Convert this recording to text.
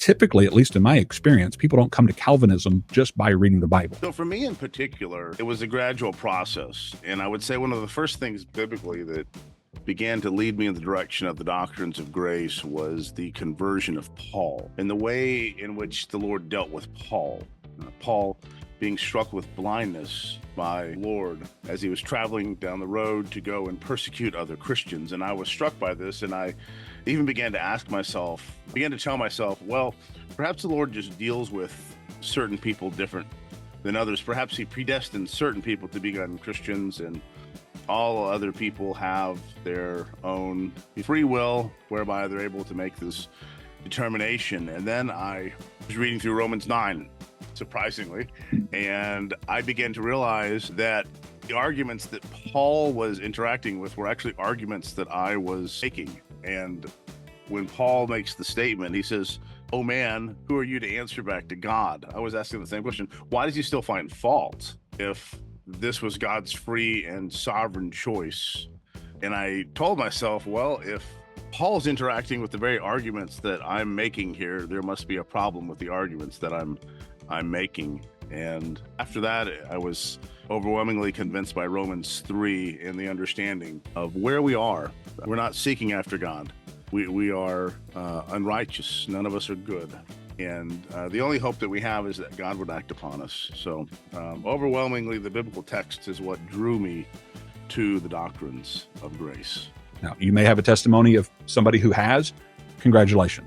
typically, at least in my experience, people don't come to Calvinism just by reading the Bible. So for me in particular, it was a gradual process. And I would say one of the first things biblically that began to lead me in the direction of the doctrines of grace was the conversion of Paul and the way in which the Lord dealt with Paul. Paul being struck with blindness by Lord as he was traveling down the road to go and persecute other Christians. And I was struck by this, and I even began to tell myself, well, perhaps the Lord just deals with certain people different than others. Perhaps he predestined certain people to become Christians, and all other people have their own free will whereby they're able to make this determination. And then I was reading through Romans 9, surprisingly, and I began to realize that the arguments that Paul was interacting with were actually arguments that I was making. And when Paul makes the statement, he says, "Oh man, who are you to answer back to God?" I was asking the same question. Why does he still find fault if this was God's free and sovereign choice? And I told myself, well, if Paul's interacting with the very arguments that I'm making here, there must be a problem with the arguments that I'm making. And after that, I was overwhelmingly convinced by Romans 3 and the understanding of where we are. We're not seeking after God. We are unrighteous. None of us are good. And the only hope that we have is that God would act upon us. So overwhelmingly, the biblical text is what drew me to the doctrines of grace. Now, you may have a testimony of somebody who has. Congratulations.